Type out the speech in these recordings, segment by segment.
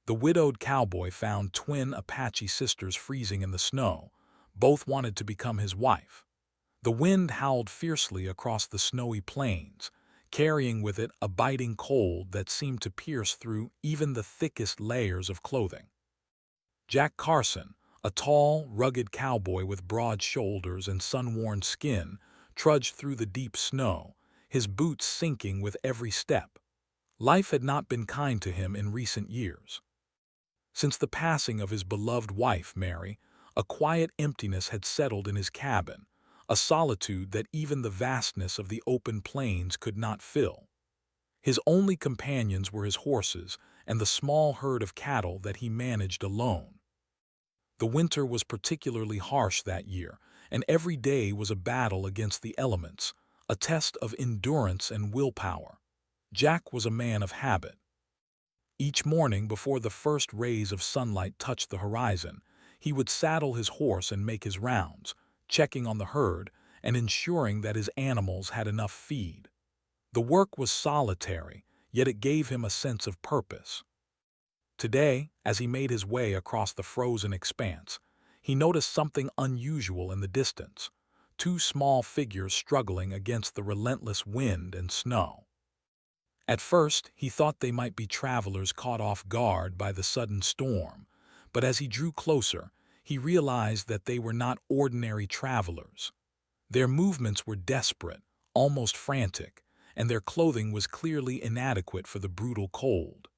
The widowed cowboy found twin Apache sisters freezing in the snow. Both wanted to become his wife. The wind howled fiercely across the snowy plains, carrying with it a biting cold that seemed to pierce through even the thickest layers of clothing. Jack Carson, a tall, rugged cowboy with broad shoulders and sun-worn skin, trudged through the deep snow, his boots sinking with every step. Life had not been kind to him in recent years. Since the passing of his beloved wife, Mary, a quiet emptiness had settled in his cabin, a solitude that even the vastness of the open plains could not fill. His only companions were his horses and the small herd of cattle that he managed alone. The winter was particularly harsh that year, and every day was a battle against the elements, a test of endurance and willpower. Jack was a man of habit. Each morning, before the first rays of sunlight touched the horizon, he would saddle his horse and make his rounds, checking on the herd and ensuring that his animals had enough feed. The work was solitary, yet it gave him a sense of purpose. Today, as he made his way across the frozen expanse, he noticed something unusual in the distance: two small figures struggling against the relentless wind and snow. At first, he thought they might be travelers caught off guard by the sudden storm, but as he drew closer, he realized that they were not ordinary travelers. Their movements were desperate, almost frantic, and their clothing was clearly inadequate for the brutal cold.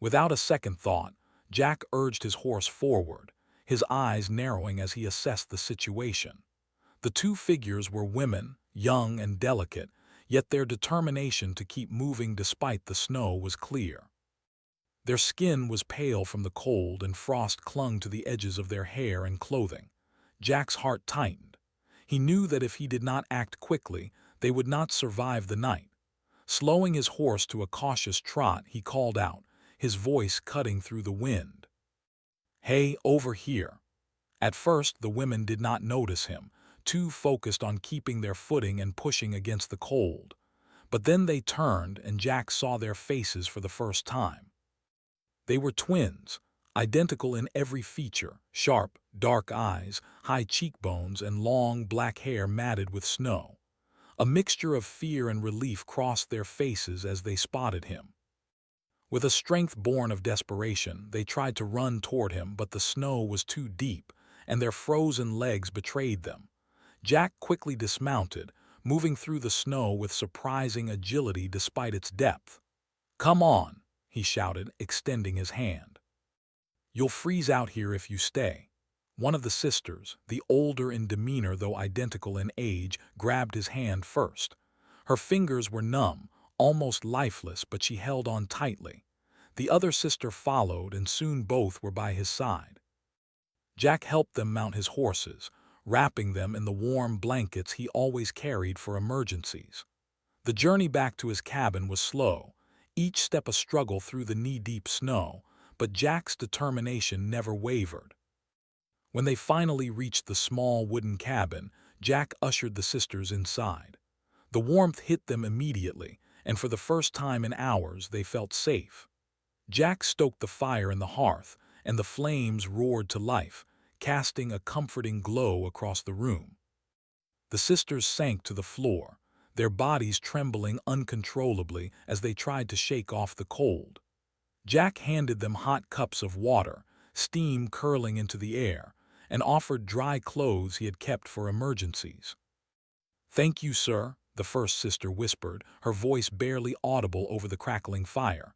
Without a second thought, Jack urged his horse forward, his eyes narrowing as he assessed the situation. The two figures were women, young and delicate, yet their determination to keep moving despite the snow was clear. Their skin was pale from the cold and frost clung to the edges of their hair and clothing. Jack's heart tightened. He knew that if he did not act quickly, they would not survive the night. Slowing his horse to a cautious trot, he called out, his voice cutting through the wind. "Hey, over here!" At first, the women did not notice him, too focused on keeping their footing and pushing against the cold. But then they turned, and Jack saw their faces for the first time. They were twins, identical in every feature: sharp, dark eyes, high cheekbones, and long, black hair matted with snow. A mixture of fear and relief crossed their faces as they spotted him. With a strength born of desperation, they tried to run toward him, but the snow was too deep, and their frozen legs betrayed them. Jack quickly dismounted, moving through the snow with surprising agility despite its depth. "Come on," he shouted, extending his hand. "You'll freeze out here if you stay." One of the sisters, the older in demeanor though identical in age, grabbed his hand first. Her fingers were numb, almost lifeless, but she held on tightly. The other sister followed, and soon both were by his side. Jack helped them mount his horses, wrapping them in the warm blankets he always carried for emergencies. The journey back to his cabin was slow, each step a struggle through the knee-deep snow, but Jack's determination never wavered. When they finally reached the small wooden cabin, Jack ushered the sisters inside. The warmth hit them immediately, and for the first time in hours they felt safe. Jack stoked the fire in the hearth, and the flames roared to life, casting a comforting glow across the room. The sisters sank to the floor, their bodies trembling uncontrollably as they tried to shake off the cold. Jack handed them hot cups of water, steam curling into the air, and offered dry clothes he had kept for emergencies. "Thank you, sir," the first sister whispered, her voice barely audible over the crackling fire.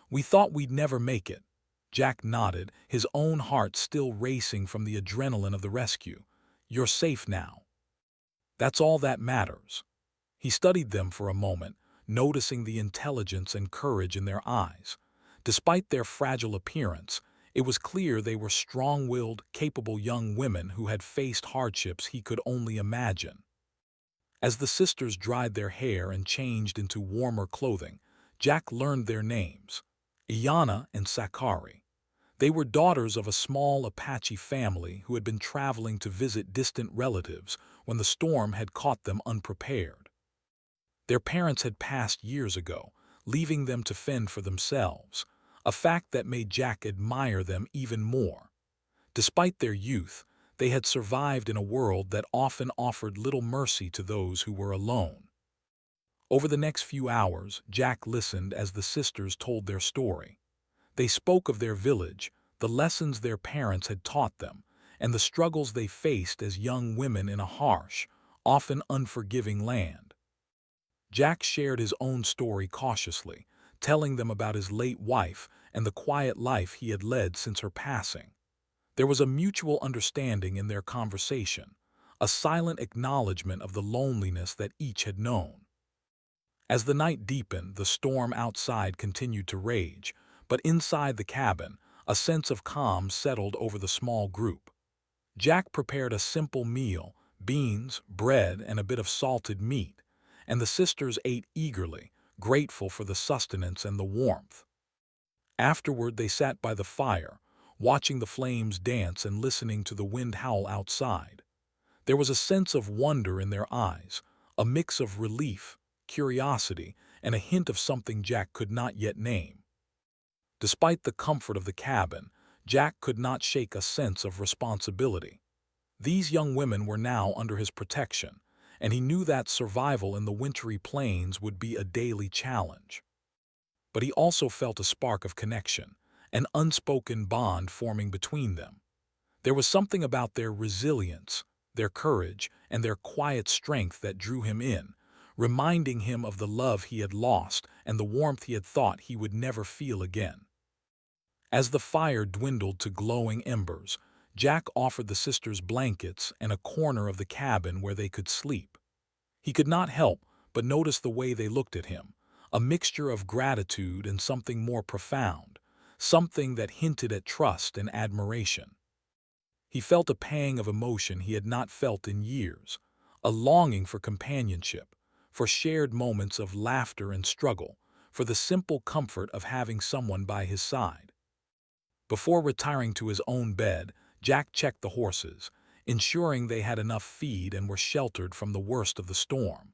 "We thought we'd never make it." Jack nodded, his own heart still racing from the adrenaline of the rescue. "You're safe now. That's all that matters." He studied them for a moment, noticing the intelligence and courage in their eyes. Despite their fragile appearance, it was clear they were strong-willed, capable young women who had faced hardships he could only imagine. As the sisters dried their hair and changed into warmer clothing, Jack learned their names: Iana and Sakari. They were daughters of a small Apache family who had been traveling to visit distant relatives when the storm had caught them unprepared. Their parents had passed years ago, leaving them to fend for themselves. a fact that made Jack admire them even more. Despite their youth, they had survived in a world that often offered little mercy to those who were alone. Over the next few hours, Jack listened as the sisters told their story. They spoke of their village, the lessons their parents had taught them, and the struggles they faced as young women in a harsh, often unforgiving land. Jack shared his own story cautiously, telling them about his late wife and the quiet life he had led since her passing. There was a mutual understanding in their conversation, a silent acknowledgement of the loneliness that each had known. As the night deepened, the storm outside continued to rage, but inside the cabin, a sense of calm settled over the small group. Jack prepared a simple meal, beans, bread, and a bit of salted meat, and the sisters ate eagerly, grateful for the sustenance and the warmth. Afterward, they sat by the fire, watching the flames dance and listening to the wind howl outside. There was a sense of wonder in their eyes, a mix of relief, curiosity, and a hint of something Jack could not yet name. Despite the comfort of the cabin, Jack could not shake a sense of responsibility. These young women were now under his protection, and he knew that survival in the wintry plains would be a daily challenge. But he also felt a spark of connection, an unspoken bond forming between them. There was something about their resilience, their courage, and their quiet strength that drew him in, reminding him of the love he had lost and the warmth he had thought he would never feel again. As the fire dwindled to glowing embers, Jack offered the sisters blankets and a corner of the cabin where they could sleep. He could not help but notice the way they looked at him, a mixture of gratitude and something more profound, something that hinted at trust and admiration. He felt a pang of emotion he had not felt in years, a longing for companionship, for shared moments of laughter and struggle, for the simple comfort of having someone by his side. Before retiring to his own bed, Jack checked the horses, ensuring they had enough feed and were sheltered from the worst of the storm.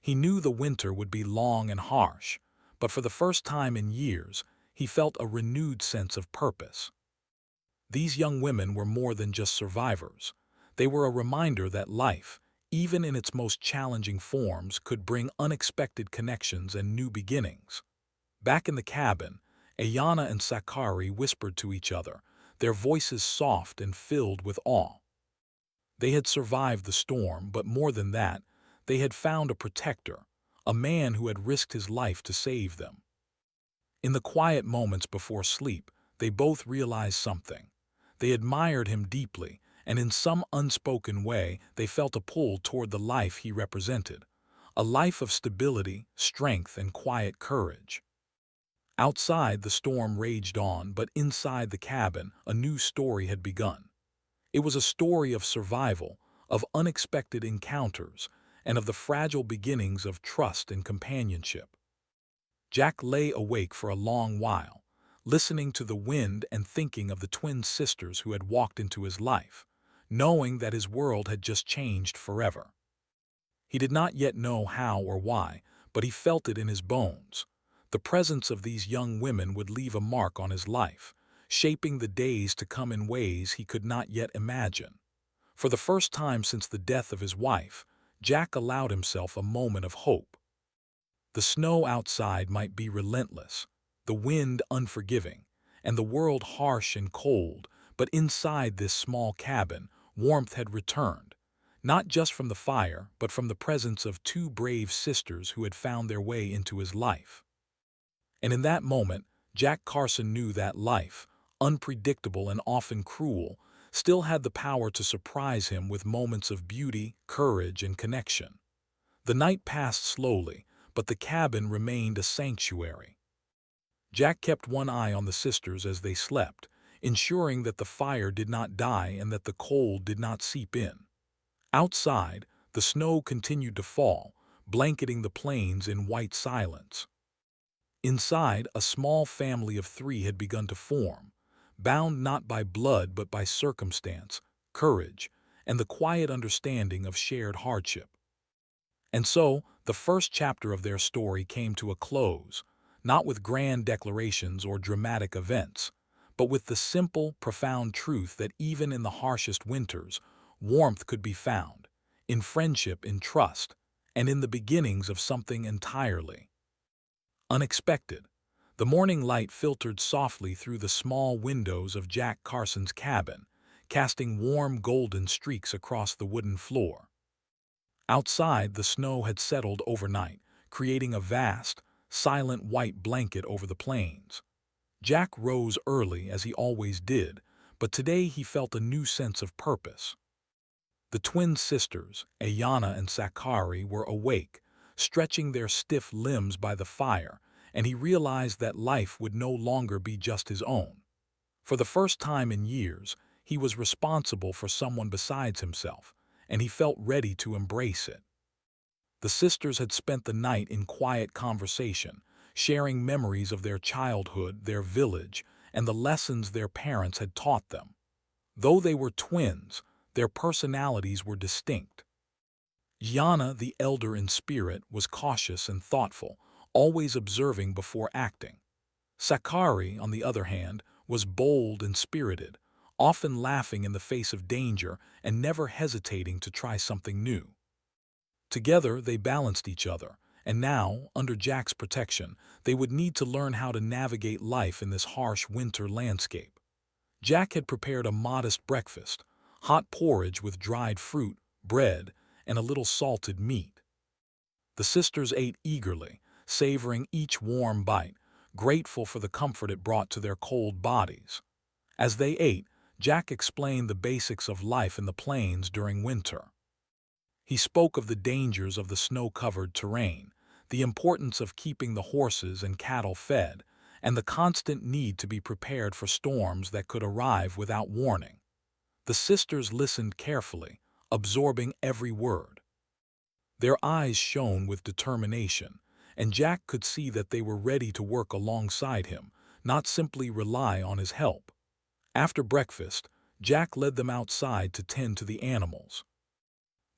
He knew the winter would be long and harsh, but for the first time in years, he felt a renewed sense of purpose. These young women were more than just survivors. They were a reminder that life, even in its most challenging forms, could bring unexpected connections and new beginnings. Back in the cabin, Ayana and Sakari whispered to each other, their voices soft and filled with awe. They had survived the storm, but more than that, they had found a protector, a man who had risked his life to save them. In the quiet moments before sleep, they both realized something. They admired him deeply, and in some unspoken way, they felt a pull toward the life he represented, a life of stability, strength, and quiet courage. Outside, the storm raged on, but inside the cabin, a new story had begun. It was a story of survival, of unexpected encounters, and of the fragile beginnings of trust and companionship. Jack lay awake for a long while, listening to the wind and thinking of the twin sisters who had walked into his life, knowing that his world had just changed forever. He did not yet know how or why, but he felt it in his bones. The presence of these young women would leave a mark on his life, shaping the days to come in ways he could not yet imagine. For the first time since the death of his wife, Jack allowed himself a moment of hope. The snow outside might be relentless, the wind unforgiving, and the world harsh and cold, but inside this small cabin, warmth had returned, not just from the fire, but from the presence of two brave sisters who had found their way into his life. And in that moment, Jack Carson knew that life, unpredictable and often cruel, still had the power to surprise him with moments of beauty, courage, and connection. The night passed slowly, but the cabin remained a sanctuary. Jack kept one eye on the sisters as they slept, ensuring that the fire did not die and that the cold did not seep in. Outside, the snow continued to fall, blanketing the plains in white silence. Inside, a small family of three had begun to form, bound not by blood but by circumstance, courage, and the quiet understanding of shared hardship. And so, the first chapter of their story came to a close, not with grand declarations or dramatic events, but with the simple, profound truth that even in the harshest winters, warmth could be found, in friendship, in trust, and in the beginnings of something entirely unexpected. The morning light filtered softly through the small windows of Jack Carson's cabin, casting warm golden streaks across the wooden floor. Outside, the snow had settled overnight, creating a vast, silent white blanket over the plains. Jack rose early, as he always did, but today he felt a new sense of purpose. The twin sisters, Ayana and Sakari, were awake, stretching their stiff limbs by the fire, and he realized that life would no longer be just his own. For the first time in years, he was responsible for someone besides himself, and he felt ready to embrace it. The sisters had spent the night in quiet conversation, sharing memories of their childhood, their village, and the lessons their parents had taught them. Though they were twins, their personalities were distinct. Yana, the elder in spirit, was cautious and thoughtful, always observing before acting. Sakari, on the other hand, was bold and spirited, often laughing in the face of danger and never hesitating to try something new. Together, they balanced each other, and now, under Jack's protection, they would need to learn how to navigate life in this harsh winter landscape. Jack had prepared a modest breakfast, hot porridge with dried fruit, bread, and a little salted meat. The sisters ate eagerly, savoring each warm bite, grateful for the comfort it brought to their cold bodies. As they ate, Jack explained the basics of life in the plains during winter. He spoke of the dangers of the snow-covered terrain, the importance of keeping the horses and cattle fed, and the constant need to be prepared for storms that could arrive without warning. The sisters listened carefully, absorbing every word. Their eyes shone with determination, and Jack could see that they were ready to work alongside him, not simply rely on his help. After breakfast, Jack led them outside to tend to the animals.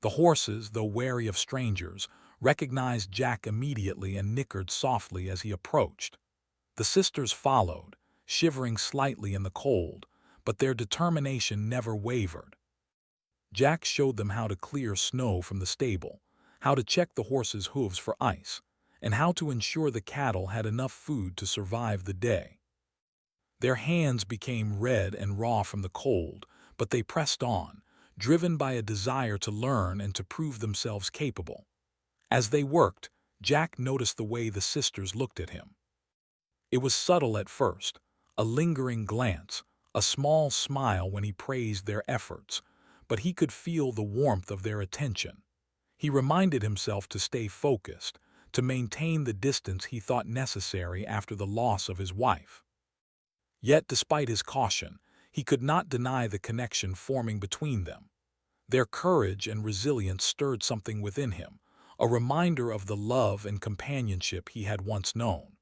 The horses, though wary of strangers, recognized Jack immediately and nickered softly as he approached. The sisters followed, shivering slightly in the cold, but their determination never wavered. Jack showed them how to clear snow from the stable, how to check the horses' hooves for ice, and how to ensure the cattle had enough food to survive the day. Their hands became red and raw from the cold, but they pressed on, driven by a desire to learn and to prove themselves capable. As they worked, Jack noticed the way the sisters looked at him. It was subtle at first, a lingering glance, a small smile when he praised their efforts, but he could feel the warmth of their attention. He reminded himself to stay focused, to maintain the distance he thought necessary after the loss of his wife. Yet, despite his caution, he could not deny the connection forming between them. Their courage and resilience stirred something within him, a reminder of the love and companionship he had once known.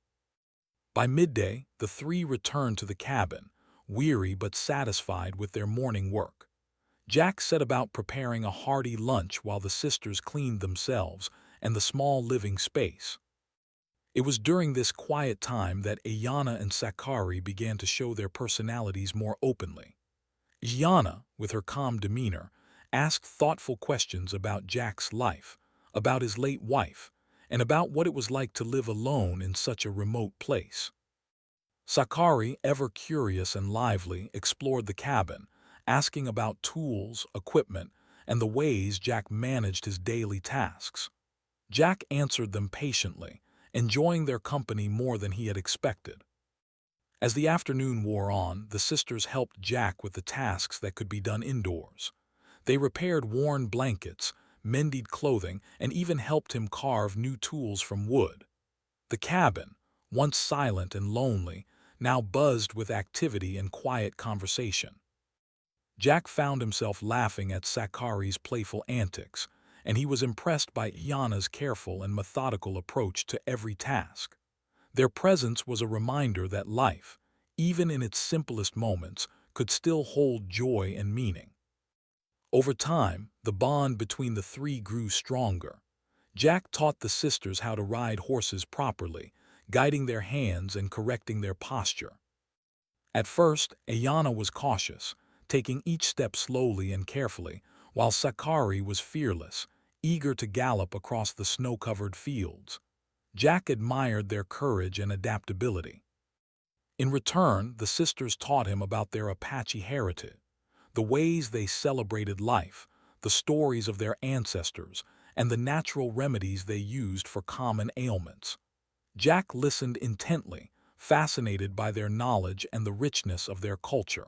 By midday, the three returned to the cabin, weary but satisfied with their morning work. Jack set about preparing a hearty lunch while the sisters cleaned themselves and the small living space. It was during this quiet time that Ayana and Sakari began to show their personalities more openly. Ayana, with her calm demeanor, asked thoughtful questions about Jack's life, about his late wife, and about what it was like to live alone in such a remote place. Sakari, ever curious and lively, explored the cabin, asking about tools, equipment, and the ways Jack managed his daily tasks. Jack answered them patiently, enjoying their company more than he had expected. As the afternoon wore on, the sisters helped Jack with the tasks that could be done indoors. They repaired worn blankets, mended clothing, and even helped him carve new tools from wood. The cabin, once silent and lonely, now buzzed with activity and quiet conversation. Jack found himself laughing at Sakari's playful antics, and he was impressed by Yana's careful and methodical approach to every task. Their presence was a reminder that life, even in its simplest moments, could still hold joy and meaning. Over time, the bond between the three grew stronger. Jack taught the sisters how to ride horses properly, guiding their hands and correcting their posture. At first, Ayana was cautious, taking each step slowly and carefully, while Sakari was fearless, eager to gallop across the snow-covered fields. Jack admired their courage and adaptability. In return, the sisters taught him about their Apache heritage, the ways they celebrated life, the stories of their ancestors, and the natural remedies they used for common ailments. Jack listened intently, fascinated by their knowledge and the richness of their culture.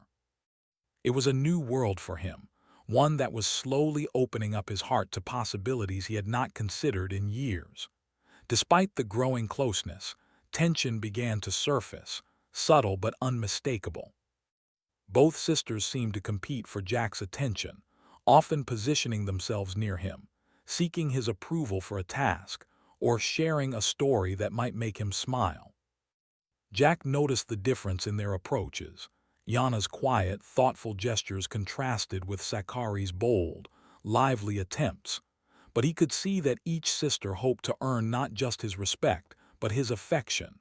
It was a new world for him, one that was slowly opening up his heart to possibilities he had not considered in years. Despite the growing closeness, tension began to surface, subtle but unmistakable. Both sisters seemed to compete for Jack's attention, often positioning themselves near him, seeking his approval for a task, or sharing a story that might make him smile. Jack noticed the difference in their approaches. Yana's quiet, thoughtful gestures contrasted with Sakari's bold, lively attempts, but he could see that each sister hoped to earn not just his respect, but his affection.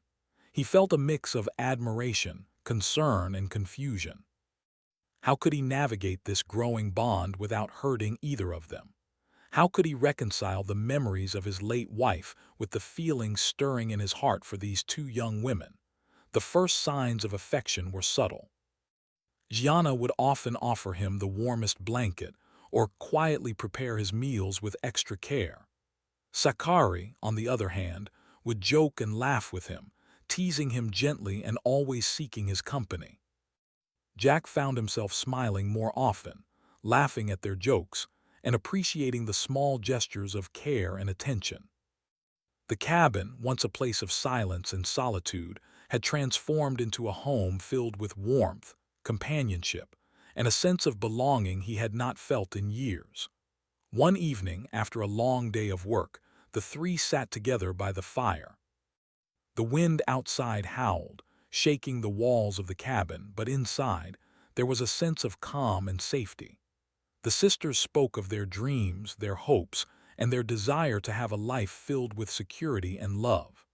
He felt a mix of admiration, concern, and confusion. How could he navigate this growing bond without hurting either of them? How could he reconcile the memories of his late wife with the feelings stirring in his heart for these two young women? The first signs of affection were subtle. Gianna would often offer him the warmest blanket or quietly prepare his meals with extra care. Sakari, on the other hand, would joke and laugh with him, teasing him gently and always seeking his company. Jack found himself smiling more often, laughing at their jokes, and appreciating the small gestures of care and attention. The cabin, once a place of silence and solitude, had transformed into a home filled with warmth, companionship, and a sense of belonging he had not felt in years. One evening, after a long day of work, the three sat together by the fire. The wind outside howled, shaking the walls of the cabin, but inside, there was a sense of calm and safety. The sisters spoke of their dreams, their hopes, and their desire to have a life filled with security and love.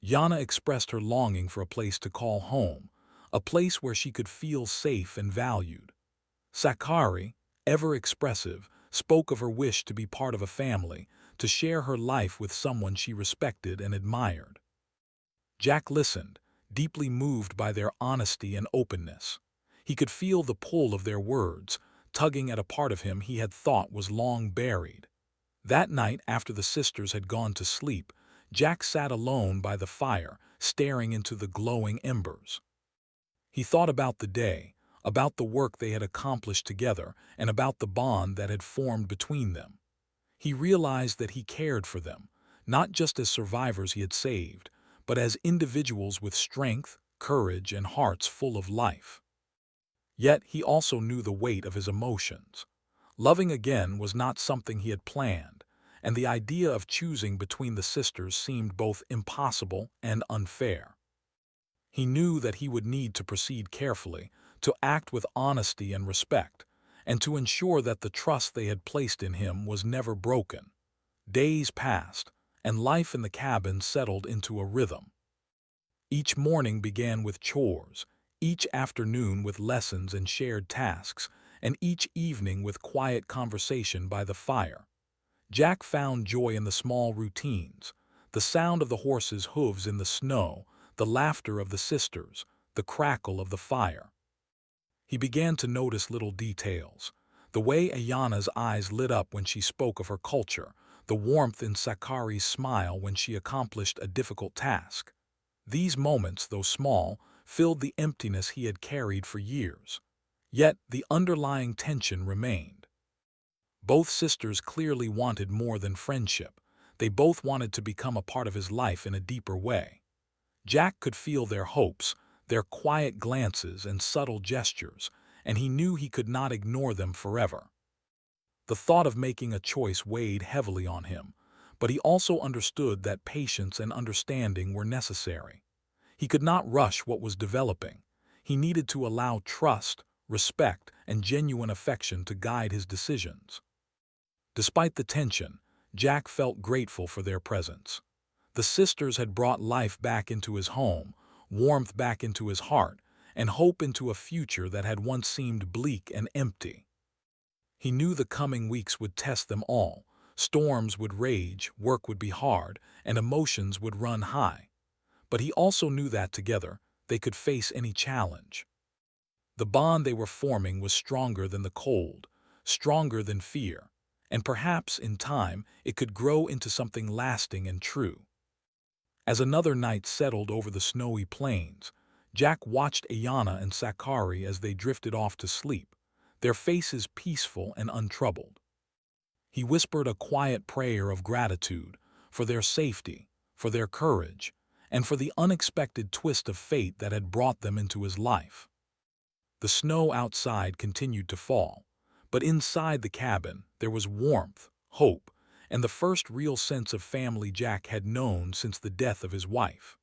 Yana expressed her longing for a place to call home, a place where she could feel safe and valued. Sakari, ever expressive, spoke of her wish to be part of a family, to share her life with someone she respected and admired. Jack listened, deeply moved by their honesty and openness. He could feel the pull of their words, tugging at a part of him he had thought was long buried. That night, after the sisters had gone to sleep, Jack sat alone by the fire, staring into the glowing embers. He thought about the day, about the work they had accomplished together, and about the bond that had formed between them. He realized that he cared for them, not just as survivors he had saved, but as individuals with strength, courage, and hearts full of life. Yet he also knew the weight of his emotions. Loving again was not something he had planned, and the idea of choosing between the sisters seemed both impossible and unfair. He knew that he would need to proceed carefully, to act with honesty and respect, and to ensure that the trust they had placed in him was never broken. Days passed, and life in the cabin settled into a rhythm. Each morning began with chores, each afternoon with lessons and shared tasks, and each evening with quiet conversation by the fire. Jack found joy in the small routines, the sound of the horses' hooves in the snow, the laughter of the sisters, the crackle of the fire. He began to notice little details, the way Ayana's eyes lit up when she spoke of her culture, the warmth in Sakari's smile when she accomplished a difficult task. These moments, though small, filled the emptiness he had carried for years. Yet the underlying tension remained. Both sisters clearly wanted more than friendship. They both wanted to become a part of his life in a deeper way. Jack could feel their hopes, their quiet glances and subtle gestures, and he knew he could not ignore them forever. The thought of making a choice weighed heavily on him, but he also understood that patience and understanding were necessary. He could not rush what was developing. He needed to allow trust, respect, and genuine affection to guide his decisions. Despite the tension, Jack felt grateful for their presence. The sisters had brought life back into his home, warmth back into his heart, and hope into a future that had once seemed bleak and empty. He knew the coming weeks would test them all. Storms would rage, work would be hard, and emotions would run high. But he also knew that together, they could face any challenge. The bond they were forming was stronger than the cold, stronger than fear, and perhaps, in time, it could grow into something lasting and true. As another night settled over the snowy plains, Jack watched Ayana and Sakari as they drifted off to sleep, their faces peaceful and untroubled. He whispered a quiet prayer of gratitude for their safety, for their courage, and for the unexpected twist of fate that had brought them into his life. The snow outside continued to fall, but inside the cabin there was warmth, hope, and the first real sense of family Jack had known since the death of his wife.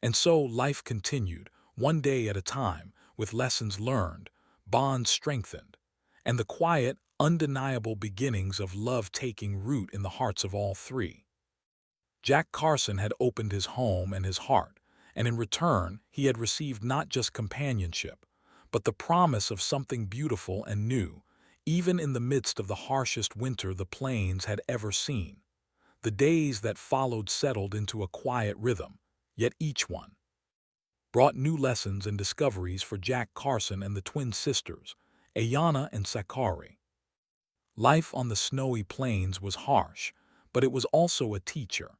And so life continued, one day at a time, with lessons learned, bonds strengthened, and the quiet, undeniable beginnings of love taking root in the hearts of all three. Jack Carson had opened his home and his heart, and in return he had received not just companionship, but the promise of something beautiful and new, even in the midst of the harshest winter the plains had ever seen. The days that followed settled into a quiet rhythm, yet each one brought new lessons and discoveries for Jack Carson and the twin sisters, Ayana and Sakari. Life on the snowy plains was harsh, but it was also a teacher.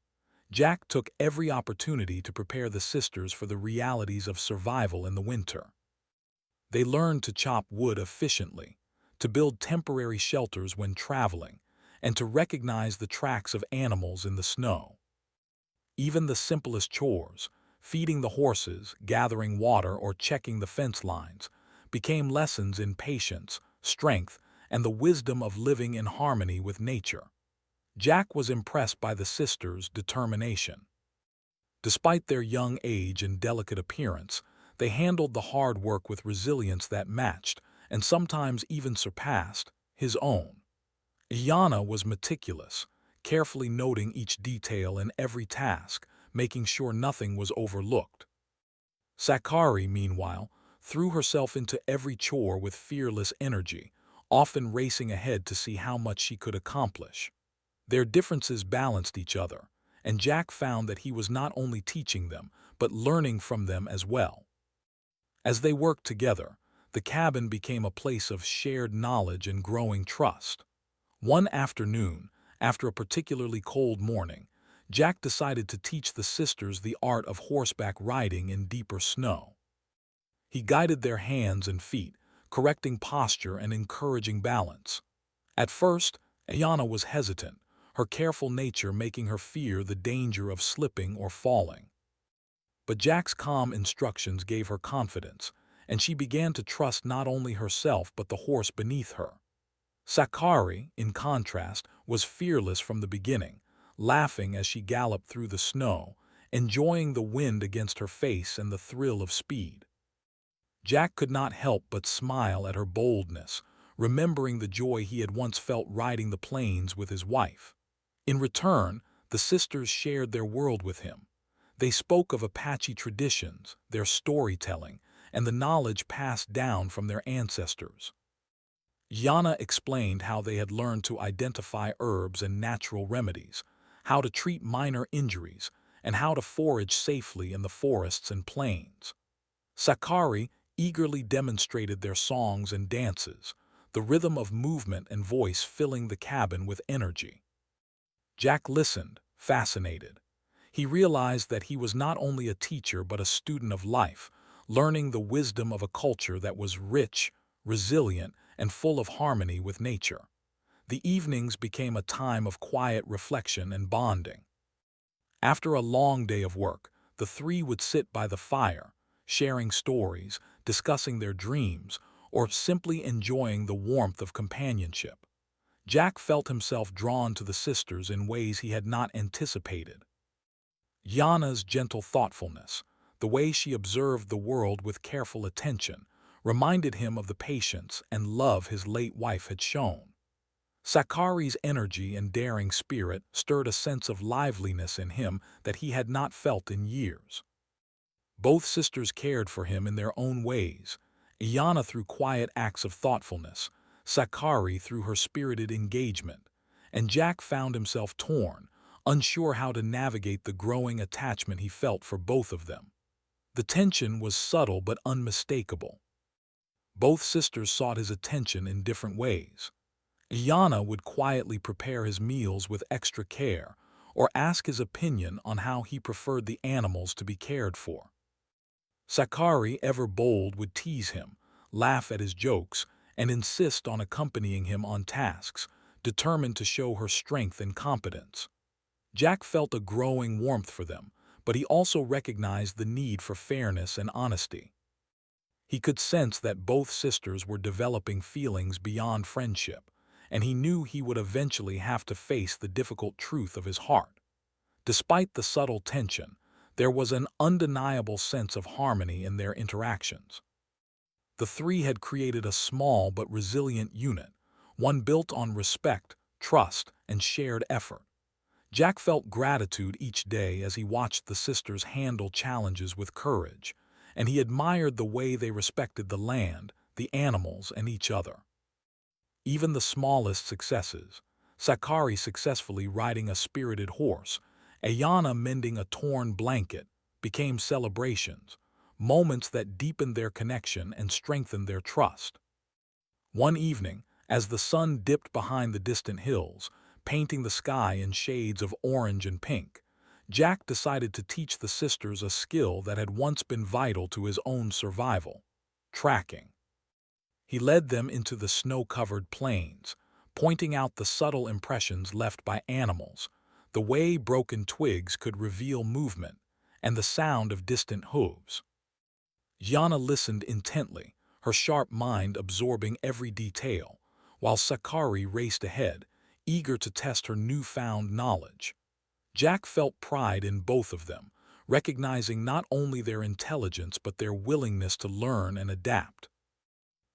Jack took every opportunity to prepare the sisters for the realities of survival in the winter. They learned to chop wood efficiently, to build temporary shelters when traveling, and to recognize the tracks of animals in the snow. Even the simplest chores, feeding the horses, gathering water, or checking the fence lines, became lessons in patience, strength, and the wisdom of living in harmony with nature. Jack was impressed by the sisters' determination. Despite their young age and delicate appearance, they handled the hard work with resilience that matched, and sometimes even surpassed, his own. Ayana was meticulous, carefully noting each detail in every task, making sure nothing was overlooked. Sakari, meanwhile, threw herself into every chore with fearless energy, often racing ahead to see how much she could accomplish. Their differences balanced each other, and Jack found that he was not only teaching them, but learning from them as well. As they worked together, the cabin became a place of shared knowledge and growing trust. One afternoon, after a particularly cold morning, Jack decided to teach the sisters the art of horseback riding in deeper snow. He guided their hands and feet, correcting posture and encouraging balance. At first, Ayana was hesitant, her careful nature making her fear the danger of slipping or falling. But Jack's calm instructions gave her confidence, and she began to trust not only herself but the horse beneath her. Sakari, in contrast, was fearless from the beginning, laughing as she galloped through the snow, enjoying the wind against her face and the thrill of speed. Jack could not help but smile at her boldness, remembering the joy he had once felt riding the plains with his wife. In return, the sisters shared their world with him. They spoke of Apache traditions, their storytelling, and the knowledge passed down from their ancestors. Yana explained how they had learned to identify herbs and natural remedies, how to treat minor injuries, and how to forage safely in the forests and plains. Sakari eagerly demonstrated their songs and dances, the rhythm of movement and voice filling the cabin with energy. Jack listened, fascinated. He realized that he was not only a teacher but a student of life, learning the wisdom of a culture that was rich, resilient, and full of harmony with nature. The evenings became a time of quiet reflection and bonding. After a long day of work, the three would sit by the fire, sharing stories, discussing their dreams, or simply enjoying the warmth of companionship. Jack felt himself drawn to the sisters in ways he had not anticipated. Yana's gentle thoughtfulness, the way she observed the world with careful attention, reminded him of the patience and love his late wife had shown. Sakari's energy and daring spirit stirred a sense of liveliness in him that he had not felt in years. Both sisters cared for him in their own ways, Iana through quiet acts of thoughtfulness, Sakari through her spirited engagement, and Jack found himself torn, unsure how to navigate the growing attachment he felt for both of them. The tension was subtle but unmistakable. Both sisters sought his attention in different ways. Iana would quietly prepare his meals with extra care, or ask his opinion on how he preferred the animals to be cared for. Sakari, ever bold, would tease him, laugh at his jokes, and insist on accompanying him on tasks, determined to show her strength and competence. Jack felt a growing warmth for them, but he also recognized the need for fairness and honesty. He could sense that both sisters were developing feelings beyond friendship, and he knew he would eventually have to face the difficult truth of his heart. Despite the subtle tension, there was an undeniable sense of harmony in their interactions. The three had created a small but resilient unit, one built on respect, trust, and shared effort. Jack felt gratitude each day as he watched the sisters handle challenges with courage, and he admired the way they respected the land, the animals, and each other. Even the smallest successes, Sakari successfully riding a spirited horse, Ayana mending a torn blanket, became celebrations, moments that deepened their connection and strengthened their trust. One evening, as the sun dipped behind the distant hills, painting the sky in shades of orange and pink, Jack decided to teach the sisters a skill that had once been vital to his own survival: tracking. He led them into the snow-covered plains, pointing out the subtle impressions left by animals, the way broken twigs could reveal movement, and the sound of distant hooves. Yana listened intently, her sharp mind absorbing every detail, while Sakari raced ahead, eager to test her newfound knowledge. Jack felt pride in both of them, recognizing not only their intelligence but their willingness to learn and adapt.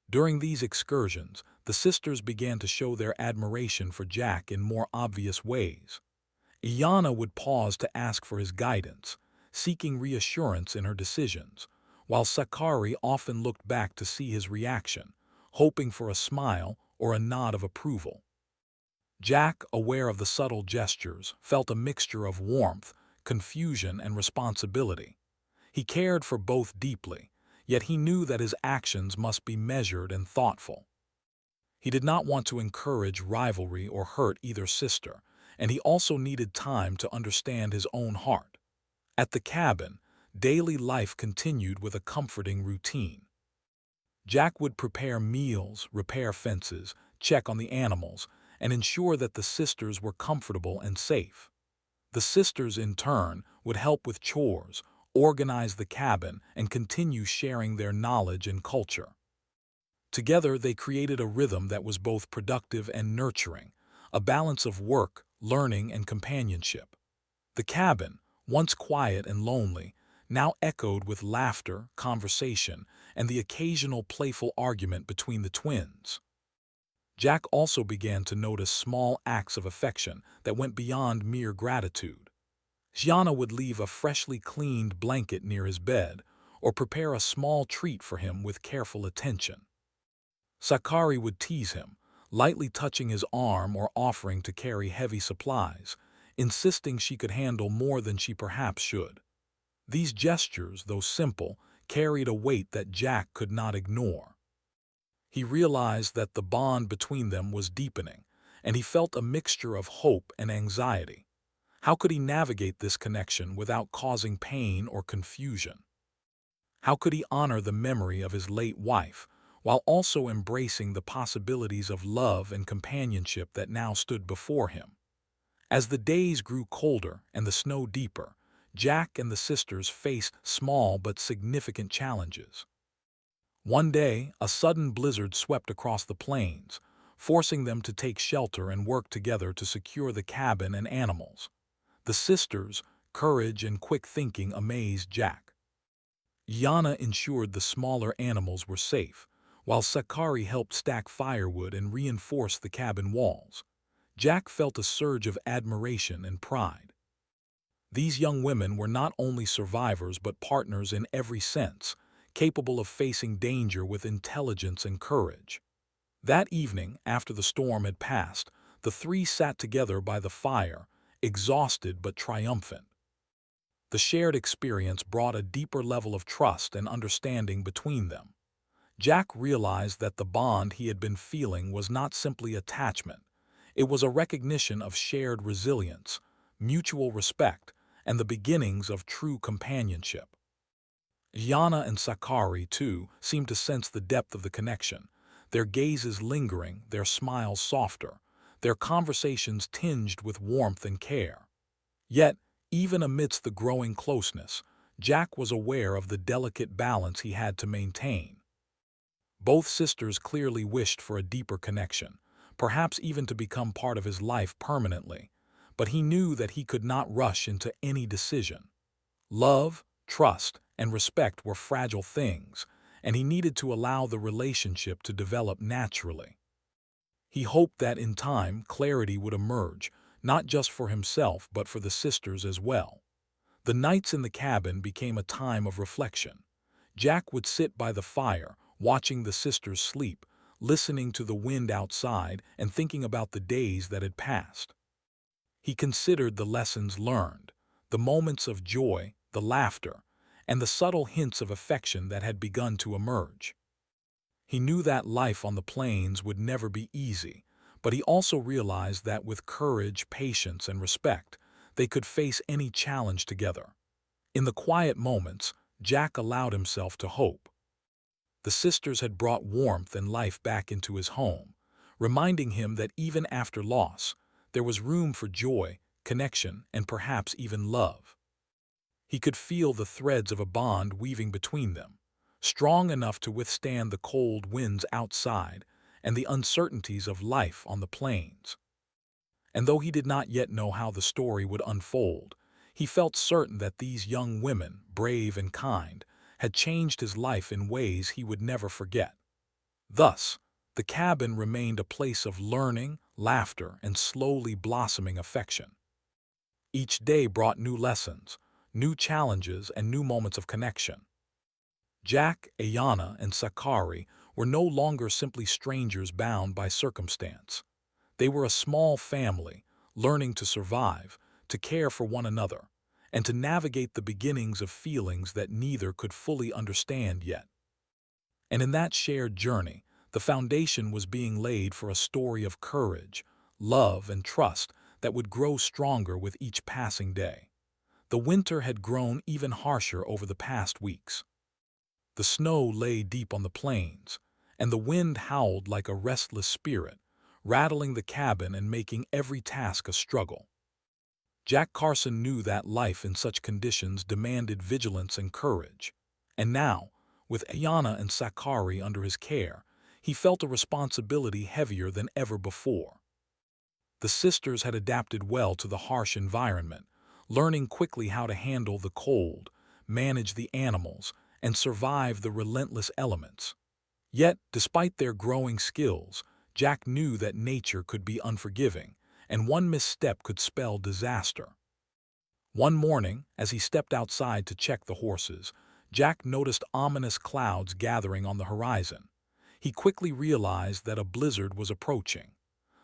During these excursions, the sisters began to show their admiration for Jack in more obvious ways. Iana would pause to ask for his guidance, seeking reassurance in her decisions, while Sakari often looked back to see his reaction, hoping for a smile or a nod of approval. Jack, aware of the subtle gestures, felt a mixture of warmth, confusion, and responsibility. He cared for both deeply, yet he knew that his actions must be measured and thoughtful. He did not want to encourage rivalry or hurt either sister, and he also needed time to understand his own heart. At the cabin, daily life continued with a comforting routine. Jack would prepare meals, repair fences, check on the animals, and ensure that the sisters were comfortable and safe. The sisters, in turn, would help with chores, organize the cabin, and continue sharing their knowledge and culture. Together, they created a rhythm that was both productive and nurturing, a balance of work, learning, and companionship. The cabin, once quiet and lonely, now echoed with laughter, conversation, and the occasional playful argument between the twins. Jack also began to notice small acts of affection that went beyond mere gratitude. Gianna would leave a freshly cleaned blanket near his bed, or prepare a small treat for him with careful attention. Sakari would tease him, lightly touching his arm or offering to carry heavy supplies, insisting she could handle more than she perhaps should. These gestures, though simple, carried a weight that Jack could not ignore. He realized that the bond between them was deepening, and he felt a mixture of hope and anxiety. How could he navigate this connection without causing pain or confusion? How could he honor the memory of his late wife, while also embracing the possibilities of love and companionship that now stood before him? As the days grew colder and the snow deeper, Jack and the sisters faced small but significant challenges. One day, a sudden blizzard swept across the plains, forcing them to take shelter and work together to secure the cabin and animals. The sisters' courage and quick thinking amazed Jack. Yana ensured the smaller animals were safe, while Sakari helped stack firewood and reinforce the cabin walls. Jack felt a surge of admiration and pride. These young women were not only survivors but partners in every sense, capable of facing danger with intelligence and courage. That evening, after the storm had passed, the three sat together by the fire, exhausted but triumphant. The shared experience brought a deeper level of trust and understanding between them. Jack realized that the bond he had been feeling was not simply attachment. It was a recognition of shared resilience, mutual respect, and the beginnings of true companionship. Yana and Sakari, too, seemed to sense the depth of the connection, their gazes lingering, their smiles softer, their conversations tinged with warmth and care. Yet, even amidst the growing closeness, Jack was aware of the delicate balance he had to maintain. Both sisters clearly wished for a deeper connection, perhaps even to become part of his life permanently, but he knew that he could not rush into any decision. Love, trust, and respect were fragile things, and he needed to allow the relationship to develop naturally. He hoped that in time clarity would emerge, not just for himself but for the sisters as well. The nights in the cabin became a time of reflection. Jack would sit by the fire, watching the sisters sleep, listening to the wind outside and thinking about the days that had passed. He considered the lessons learned, the moments of joy, the laughter, and the subtle hints of affection that had begun to emerge. He knew that life on the plains would never be easy, but he also realized that with courage, patience, and respect, they could face any challenge together. In the quiet moments, Jack allowed himself to hope. The sisters had brought warmth and life back into his home, reminding him that even after loss, there was room for joy, connection, and perhaps even love. He could feel the threads of a bond weaving between them, strong enough to withstand the cold winds outside and the uncertainties of life on the plains. And though he did not yet know how the story would unfold, he felt certain that these young women, brave and kind, had changed his life in ways he would never forget. Thus, the cabin remained a place of learning, laughter, and slowly blossoming affection. Each day brought new lessons, new challenges, and new moments of connection. Jack, Ayana, and Sakari were no longer simply strangers bound by circumstance. They were a small family, learning to survive, to care for one another, and to navigate the beginnings of feelings that neither could fully understand yet. And in that shared journey, the foundation was being laid for a story of courage, love, and trust that would grow stronger with each passing day. The winter had grown even harsher over the past weeks. The snow lay deep on the plains, and the wind howled like a restless spirit, rattling the cabin and making every task a struggle. Jack Carson knew that life in such conditions demanded vigilance and courage. And now, with Ayana and Sakari under his care, he felt a responsibility heavier than ever before. The sisters had adapted well to the harsh environment, learning quickly how to handle the cold, manage the animals, and survive the relentless elements. Yet, despite their growing skills, Jack knew that nature could be unforgiving, and one misstep could spell disaster. One morning, as he stepped outside to check the horses, Jack noticed ominous clouds gathering on the horizon. He quickly realized that a blizzard was approaching.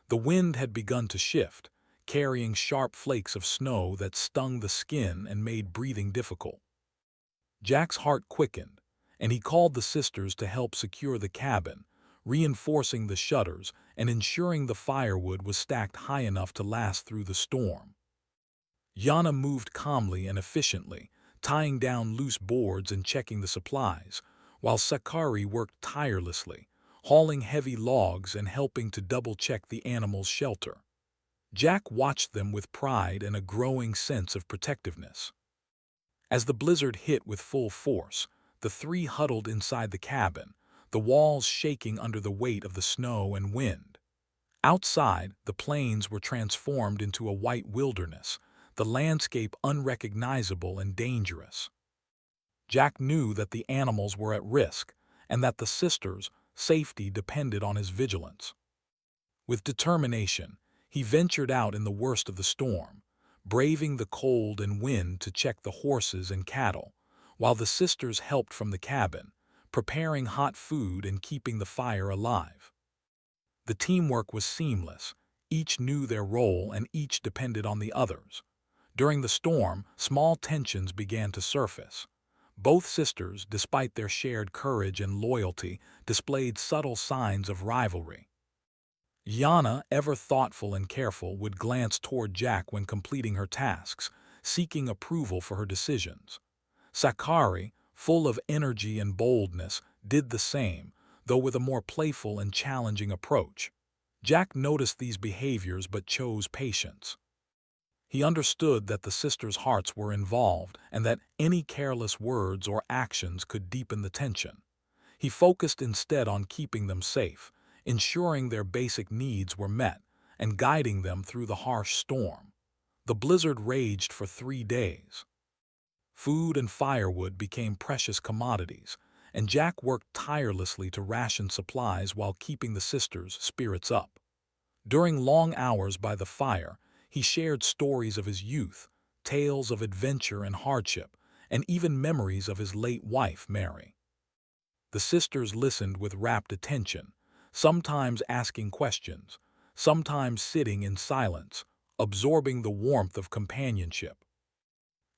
The wind had begun to shift, carrying sharp flakes of snow that stung the skin and made breathing difficult. Jack's heart quickened, and he called the sisters to help secure the cabin, reinforcing the shutters and ensuring the firewood was stacked high enough to last through the storm. Yana moved calmly and efficiently, tying down loose boards and checking the supplies, while Sakari worked tirelessly, hauling heavy logs and helping to double-check the animals' shelter. Jack watched them with pride and a growing sense of protectiveness. As the blizzard hit with full force, the three huddled inside the cabin, the walls shaking under the weight of the snow and wind. Outside, the plains were transformed into a white wilderness, the landscape unrecognizable and dangerous. Jack knew that the animals were at risk, and that the sisters, safety depended on his vigilance. With determination, he ventured out in the worst of the storm, braving the cold and wind to check the horses and cattle, while the sisters helped from the cabin, preparing hot food and keeping the fire alive. The teamwork was seamless. Each knew their role and each depended on the others. During the storm, small tensions began to surface. Both sisters, despite their shared courage and loyalty, displayed subtle signs of rivalry. Yana, ever thoughtful and careful, would glance toward Jack when completing her tasks, seeking approval for her decisions. Sakari, full of energy and boldness, did the same, though with a more playful and challenging approach. Jack noticed these behaviors but chose patience. He understood that the sisters' hearts were involved and that any careless words or actions could deepen the tension. He focused instead on keeping them safe, ensuring their basic needs were met, and guiding them through the harsh storm. The blizzard raged for 3 days. Food and firewood became precious commodities, and Jack worked tirelessly to ration supplies while keeping the sisters' spirits up. During long hours by the fire, he shared stories of his youth, tales of adventure and hardship, and even memories of his late wife, Mary. The sisters listened with rapt attention, sometimes asking questions, sometimes sitting in silence, absorbing the warmth of companionship.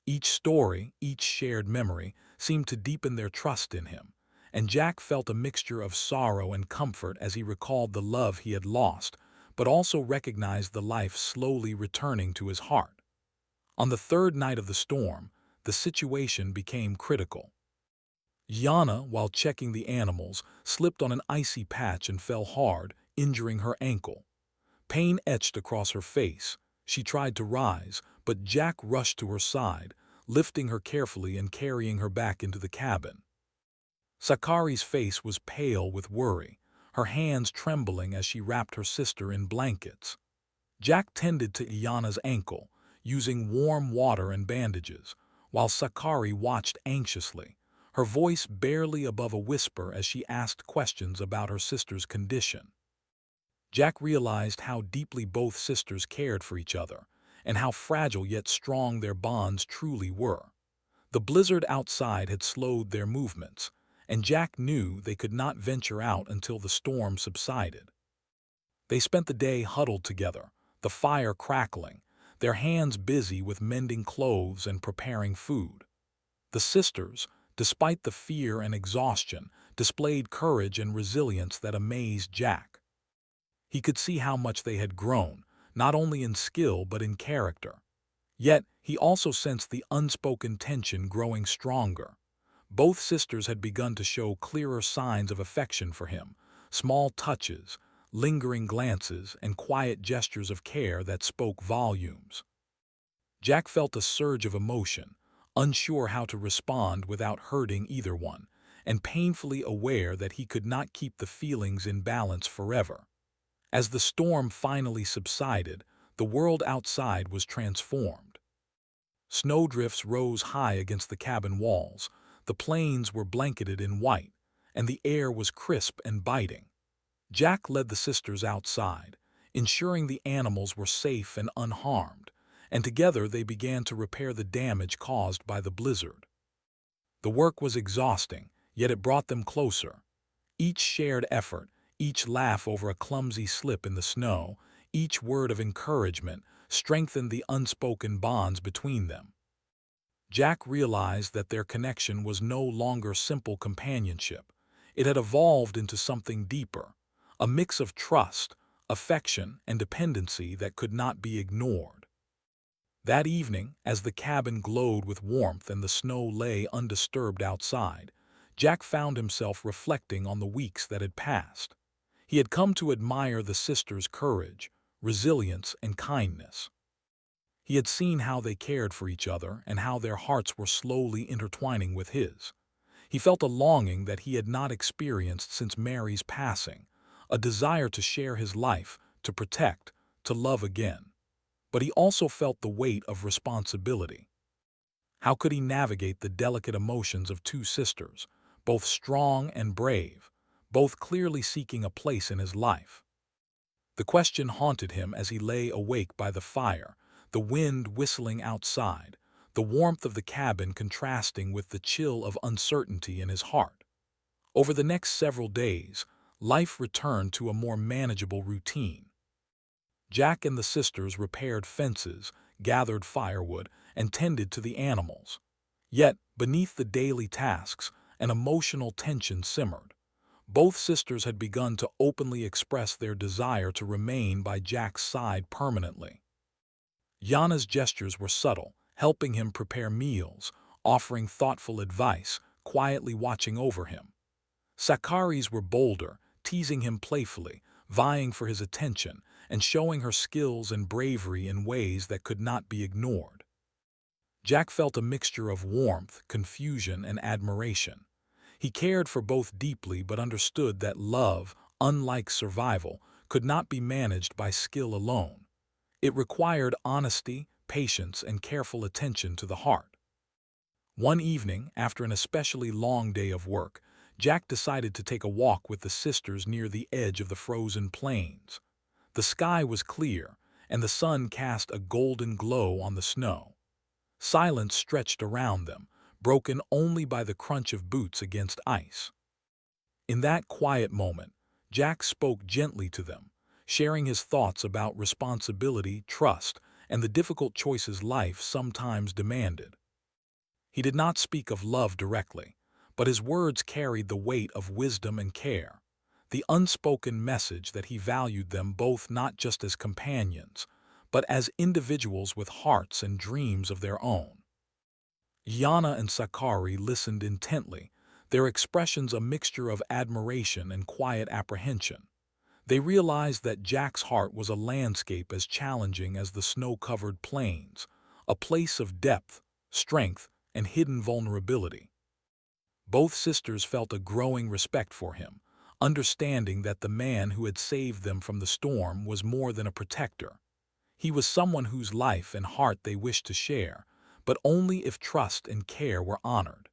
Each story, each shared memory, seemed to deepen their trust in him, and Jack felt a mixture of sorrow and comfort as he recalled the love he had lost, but also recognized the life slowly returning to his heart. On the 3rd night of the storm, the situation became critical. Yana, while checking the animals, slipped on an icy patch and fell hard, injuring her ankle. Pain etched across her face. She tried to rise, but Jack rushed to her side, lifting her carefully and carrying her back into the cabin. Sakari's face was pale with worry, her hands trembling as she wrapped her sister in blankets. Jack tended to Iyana's ankle, using warm water and bandages, while Sakari watched anxiously, her voice barely above a whisper as she asked questions about her sister's condition. Jack realized how deeply both sisters cared for each other, and how fragile yet strong their bonds truly were. The blizzard outside had slowed their movements, and Jack knew they could not venture out until the storm subsided. They spent the day huddled together, the fire crackling, their hands busy with mending clothes and preparing food. The sisters, despite the fear and exhaustion, displayed courage and resilience that amazed Jack. He could see how much they had grown, not only in skill but in character. Yet, he also sensed the unspoken tension growing stronger. Both sisters had begun to show clearer signs of affection for him, small touches, lingering glances, and quiet gestures of care that spoke volumes. Jack felt a surge of emotion, unsure how to respond without hurting either one, and painfully aware that he could not keep the feelings in balance forever. As the storm finally subsided, the world outside was transformed. Snowdrifts rose high against the cabin walls, the plains were blanketed in white, and the air was crisp and biting. Jack led the sisters outside, ensuring the animals were safe and unharmed, and together they began to repair the damage caused by the blizzard. The work was exhausting, yet it brought them closer. Each shared effort, each laugh over a clumsy slip in the snow, each word of encouragement strengthened the unspoken bonds between them. Jack realized that their connection was no longer simple companionship. It had evolved into something deeper, a mix of trust, affection, and dependency that could not be ignored. That evening, as the cabin glowed with warmth and the snow lay undisturbed outside, Jack found himself reflecting on the weeks that had passed. He had come to admire the sisters' courage, resilience, and kindness. He had seen how they cared for each other and how their hearts were slowly intertwining with his. He felt a longing that he had not experienced since Mary's passing, a desire to share his life, to protect, to love again. But he also felt the weight of responsibility. How could he navigate the delicate emotions of two sisters, both strong and brave, both clearly seeking a place in his life. The question haunted him as he lay awake by the fire, the wind whistling outside, the warmth of the cabin contrasting with the chill of uncertainty in his heart. Over the next several days, life returned to a more manageable routine. Jack and the sisters repaired fences, gathered firewood, and tended to the animals. Yet, beneath the daily tasks, an emotional tension simmered. Both sisters had begun to openly express their desire to remain by Jack's side permanently. Yana's gestures were subtle, helping him prepare meals, offering thoughtful advice, quietly watching over him. Sakari's were bolder, teasing him playfully, vying for his attention, and showing her skills and bravery in ways that could not be ignored. Jack felt a mixture of warmth, confusion, and admiration. He cared for both deeply but understood that love, unlike survival, could not be managed by skill alone. It required honesty, patience, and careful attention to the heart. One evening, after an especially long day of work, Jack decided to take a walk with the sisters near the edge of the frozen plains. The sky was clear, and the sun cast a golden glow on the snow. Silence stretched around them, broken only by the crunch of boots against ice. In that quiet moment, Jack spoke gently to them, sharing his thoughts about responsibility, trust, and the difficult choices life sometimes demanded. He did not speak of love directly, but his words carried the weight of wisdom and care, the unspoken message that he valued them both not just as companions, but as individuals with hearts and dreams of their own. Yana and Sakari listened intently, their expressions a mixture of admiration and quiet apprehension. They realized that Jack's heart was a landscape as challenging as the snow-covered plains, a place of depth, strength, and hidden vulnerability. Both sisters felt a growing respect for him, understanding that the man who had saved them from the storm was more than a protector. He was someone whose life and heart they wished to share, but only if trust and care were honored.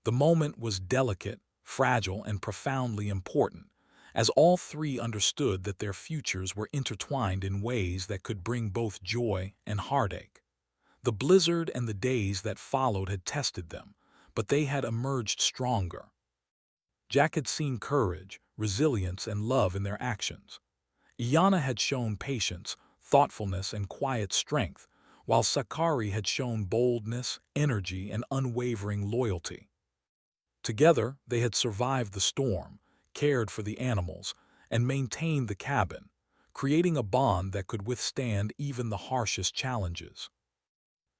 The moment was delicate, fragile, and profoundly important, as all three understood that their futures were intertwined in ways that could bring both joy and heartache. The blizzard and the days that followed had tested them, but they had emerged stronger. Jack had seen courage, resilience, and love in their actions. Iana had shown patience, thoughtfulness, and quiet strength, while Sakari had shown boldness, energy, and unwavering loyalty. Together, they had survived the storm, cared for the animals, and maintained the cabin, creating a bond that could withstand even the harshest challenges.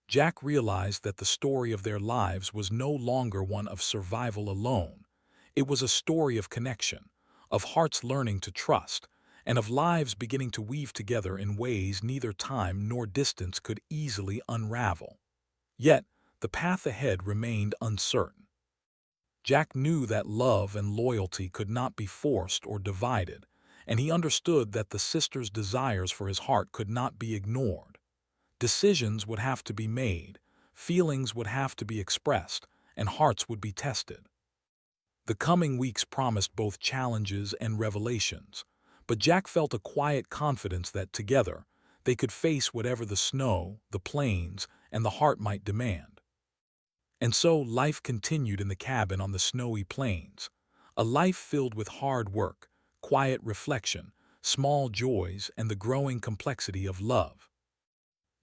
Jack realized that the story of their lives was no longer one of survival alone. It was a story of connection, of hearts learning to trust, and of lives beginning to weave together in ways neither time nor distance could easily unravel. Yet, the path ahead remained uncertain. Jack knew that love and loyalty could not be forced or divided, and he understood that the sisters' desires for his heart could not be ignored. Decisions would have to be made, feelings would have to be expressed, and hearts would be tested. The coming weeks promised both challenges and revelations, but Jack felt a quiet confidence that together they could face whatever the snow, the plains, and the heart might demand. And so life continued in the cabin on the snowy plains, a life filled with hard work, quiet reflection, small joys, and the growing complexity of love.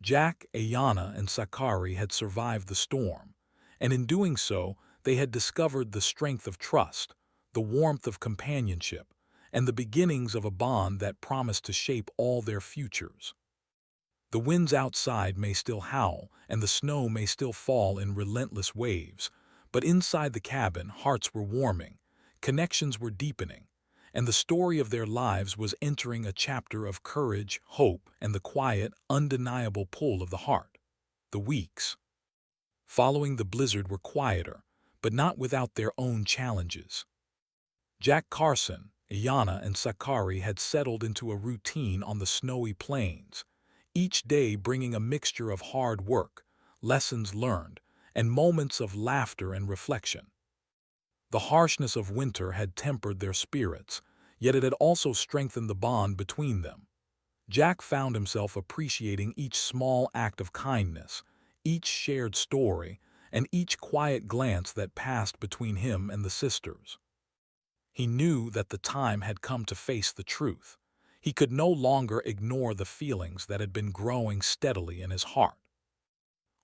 Jack, Ayana, and Sakari had survived the storm, and in doing so, they had discovered the strength of trust, the warmth of companionship, and the beginnings of a bond that promised to shape all their futures. The winds outside may still howl, and the snow may still fall in relentless waves, but inside the cabin, hearts were warming, connections were deepening, and the story of their lives was entering a chapter of courage, hope, and the quiet, undeniable pull of the heart. The weeks following the blizzard were quieter, but not without their own challenges. Jack Carson, Ayana, and Sakari had settled into a routine on the snowy plains, each day bringing a mixture of hard work, lessons learned, and moments of laughter and reflection. The harshness of winter had tempered their spirits, yet it had also strengthened the bond between them. Jack found himself appreciating each small act of kindness, each shared story, and each quiet glance that passed between him and the sisters. He knew that the time had come to face the truth. He could no longer ignore the feelings that had been growing steadily in his heart.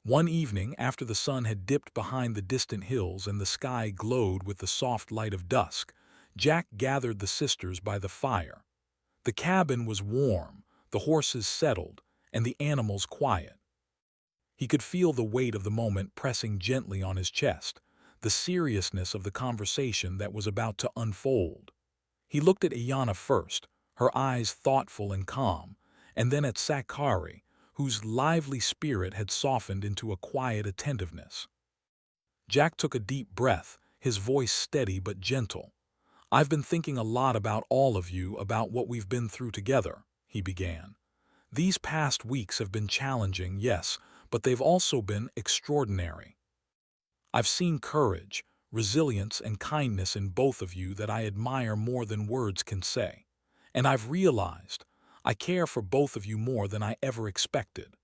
One evening, after the sun had dipped behind the distant hills and the sky glowed with the soft light of dusk, Jack gathered the sisters by the fire. The cabin was warm, the horses settled, and the animals quiet. He could feel the weight of the moment pressing gently on his chest, the seriousness of the conversation that was about to unfold. He looked at Ayanna first, her eyes thoughtful and calm, and then at Sakari, whose lively spirit had softened into a quiet attentiveness. Jack took a deep breath, his voice steady but gentle. "I've been thinking a lot about all of you, about what we've been through together," he began. "These past weeks have been challenging, yes, but they've also been extraordinary. I've seen courage, resilience, and kindness in both of you that I admire more than words can say. And I've realized I care for both of you more than I ever expected."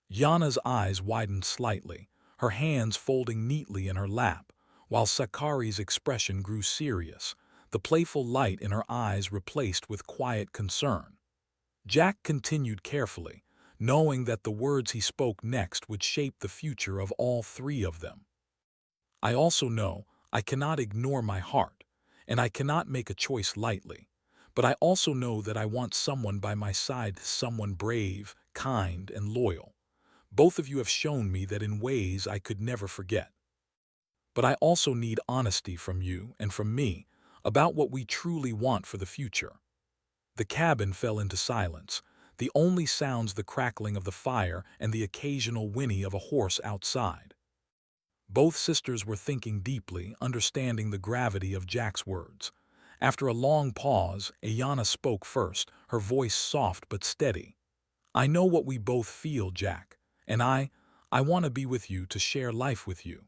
Yana's eyes widened slightly, her hands folding neatly in her lap, while Sakari's expression grew serious, the playful light in her eyes replaced with quiet concern. Jack continued carefully, knowing that the words he spoke next would shape the future of all three of them. "I also know I cannot ignore my heart, and I cannot make a choice lightly. But I also know that I want someone by my side, someone brave, kind, and loyal. Both of you have shown me that in ways I could never forget. But I also need honesty from you and from me about what we truly want for the future." The cabin fell into silence, the only sounds the crackling of the fire and the occasional whinny of a horse outside. Both sisters were thinking deeply, understanding the gravity of Jack's words. After a long pause, Ayanna spoke first, her voice soft but steady. "I know what we both feel, Jack, and I want to be with you, to share life with you.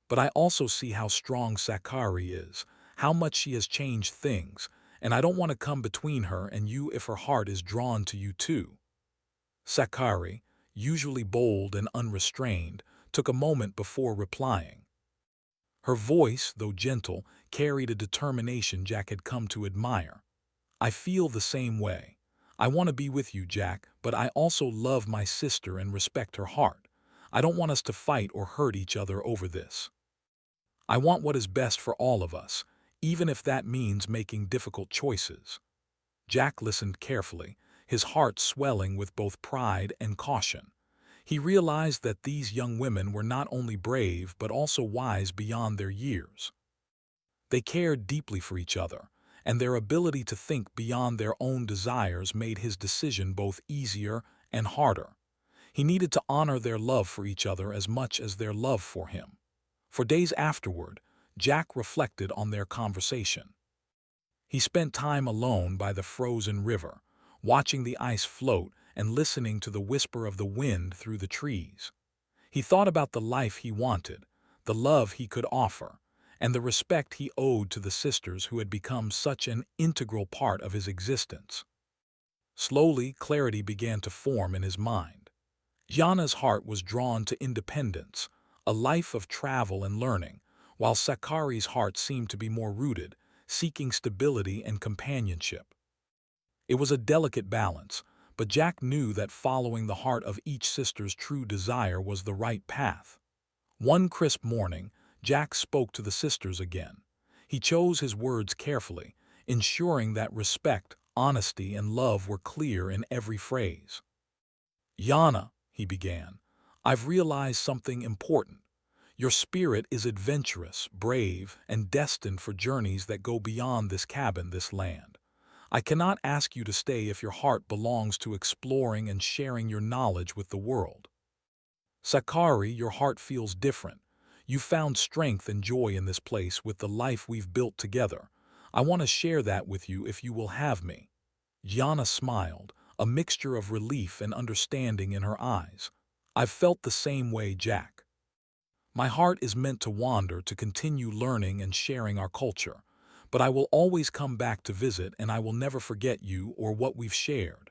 But I also see how strong Sakari is, how much she has changed things, and I don't want to come between her and you if her heart is drawn to you too." Sakari, usually bold and unrestrained, took a moment before replying. Her voice, though gentle, carried a determination Jack had come to admire. "I feel the same way. I want to be with you, Jack, but I also love my sister and respect her heart. I don't want us to fight or hurt each other over this. I want what is best for all of us, even if that means making difficult choices." Jack listened carefully, his heart swelling with both pride and caution. He realized that these young women were not only brave but also wise beyond their years. They cared deeply for each other, and their ability to think beyond their own desires made his decision both easier and harder. He needed to honor their love for each other as much as their love for him. For days afterward, Jack reflected on their conversation. He spent time alone by the frozen river, watching the ice float and listening to the whisper of the wind through the trees. He thought about the life he wanted, the love he could offer, and the respect he owed to the sisters who had become such an integral part of his existence. Slowly, clarity began to form in his mind. Yana's heart was drawn to independence, a life of travel and learning, while Sakari's heart seemed to be more rooted, seeking stability and companionship. It was a delicate balance, but Jack knew that following the heart of each sister's true desire was the right path. One crisp morning, Jack spoke to the sisters again. He chose his words carefully, ensuring that respect, honesty, and love were clear in every phrase. "Yana," he began, "I've realized something important. Your spirit is adventurous, brave, and destined for journeys that go beyond this cabin, this land. I cannot ask you to stay if your heart belongs to exploring and sharing your knowledge with the world. Sakari, your heart feels different. You found strength and joy in this place with the life we've built together. I want to share that with you if you will have me." Yana smiled, a mixture of relief and understanding in her eyes. "I've felt the same way, Jack. My heart is meant to wander to continue learning and sharing our culture, but I will always come back to visit and I will never forget you or what we've shared."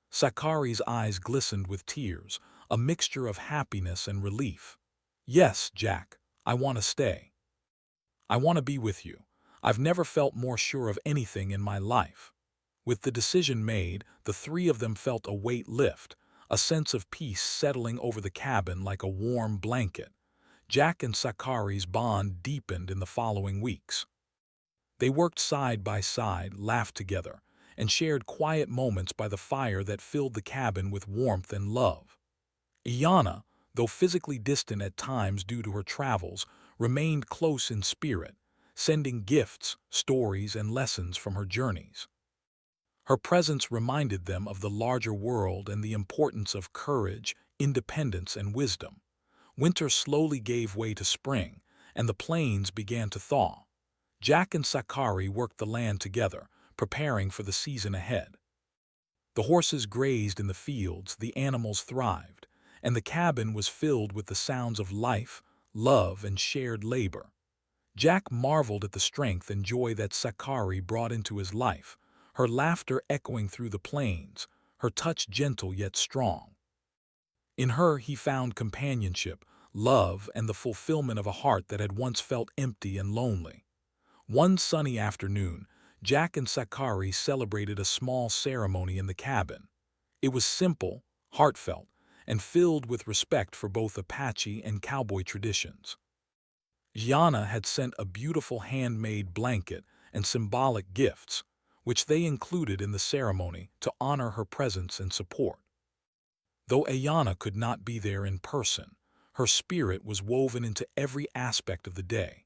Sakari's eyes glistened with tears, a mixture of happiness and relief. "Yes, Jack, I want to stay. I want to be with you. I've never felt more sure of anything in my life." With the decision made, the three of them felt a weight lift, a sense of peace settling over the cabin like a warm blanket. Jack and Sakari's bond deepened in the following weeks. They worked side by side, laughed together, and shared quiet moments by the fire that filled the cabin with warmth and love. Iana, though physically distant at times due to her travels, remained close in spirit, sending gifts, stories, and lessons from her journeys. Her presence reminded them of the larger world and the importance of courage, independence, and wisdom. Winter slowly gave way to spring, and the plains began to thaw. Jack and Sakari worked the land together, preparing for the season ahead. The horses grazed in the fields, the animals thrived, and the cabin was filled with the sounds of life, love, and shared labor. Jack marveled at the strength and joy that Sakari brought into his life, her laughter echoing through the plains, her touch gentle yet strong. In her he found companionship, love, and the fulfillment of a heart that had once felt empty and lonely. One sunny afternoon, Jack and Sakari celebrated a small ceremony in the cabin. It was simple, heartfelt, and filled with respect for both Apache and cowboy traditions. Gianna had sent a beautiful handmade blanket and symbolic gifts, which they included in the ceremony to honor her presence and support. Though Ayana could not be there in person, her spirit was woven into every aspect of the day,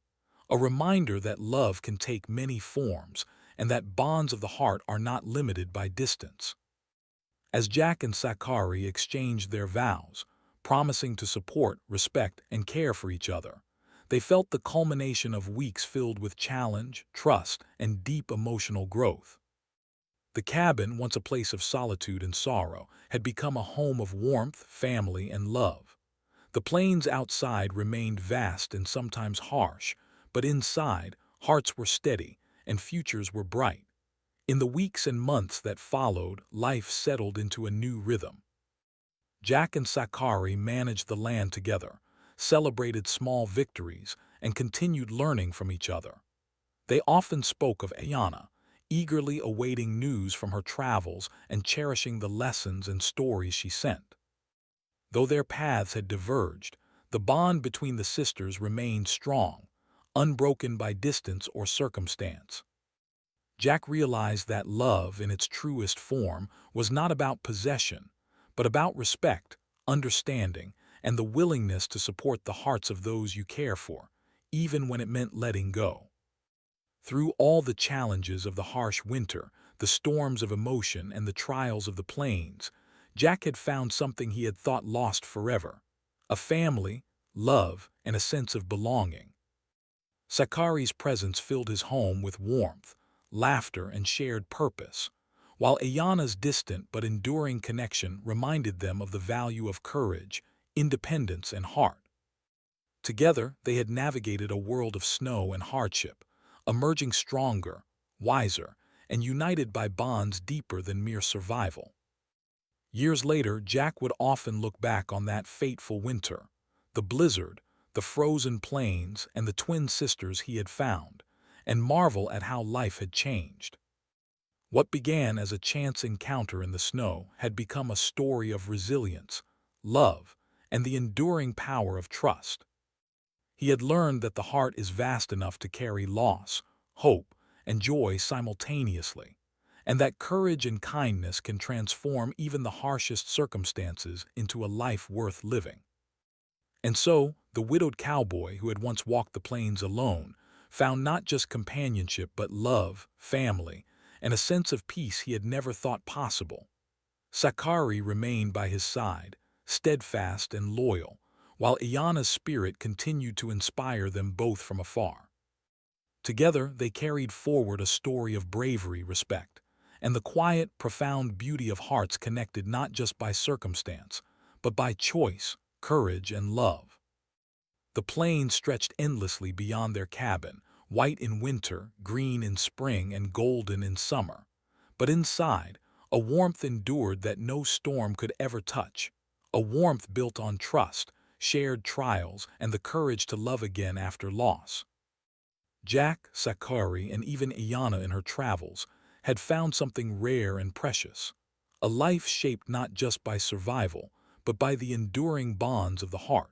a reminder that love can take many forms and that bonds of the heart are not limited by distance. As Jack and Sakari exchanged their vows, promising to support, respect, and care for each other, they felt the culmination of weeks filled with challenge, trust, and deep emotional growth. The cabin, once a place of solitude and sorrow, had become a home of warmth, family, and love. The plains outside remained vast and sometimes harsh, but inside, hearts were steady and futures were bright. In the weeks and months that followed, life settled into a new rhythm. Jack and Sakari managed the land together, celebrated small victories, and continued learning from each other. They often spoke of Ayana, eagerly awaiting news from her travels and cherishing the lessons and stories she sent. Though their paths had diverged, the bond between the sisters remained strong, unbroken by distance or circumstance. Jack realized that love, in its truest form, was not about possession, but about respect, understanding, and the willingness to support the hearts of those you care for, even when it meant letting go. Through all the challenges of the harsh winter, the storms of emotion, and the trials of the plains, Jack had found something he had thought lost forever: a family, love, and a sense of belonging. Sakari's presence filled his home with warmth, laughter, and shared purpose, while Ayana's distant but enduring connection reminded them of the value of courage, independence, and heart. Together, they had navigated a world of snow and hardship, emerging stronger, wiser, and united by bonds deeper than mere survival. Years later, Jack would often look back on that fateful winter, the blizzard, the frozen plains, and the twin sisters he had found, and marvel at how life had changed. What began as a chance encounter in the snow had become a story of resilience, love, and the enduring power of trust. He had learned that the heart is vast enough to carry loss, hope, and joy simultaneously, and that courage and kindness can transform even the harshest circumstances into a life worth living. And so, the widowed cowboy who had once walked the plains alone found not just companionship but love, family, and a sense of peace he had never thought possible. Sakari remained by his side, steadfast and loyal, while Iyana's spirit continued to inspire them both from afar. Together, they carried forward a story of bravery, respect, and the quiet, profound beauty of hearts connected not just by circumstance, but by choice, courage, and love. The plains stretched endlessly beyond their cabin, white in winter, green in spring, and golden in summer. But inside, a warmth endured that no storm could ever touch. A warmth built on trust, shared trials, and the courage to love again after loss. Jack, Sakari, and even Iana in her travels had found something rare and precious. A life shaped not just by survival, but by the enduring bonds of the heart.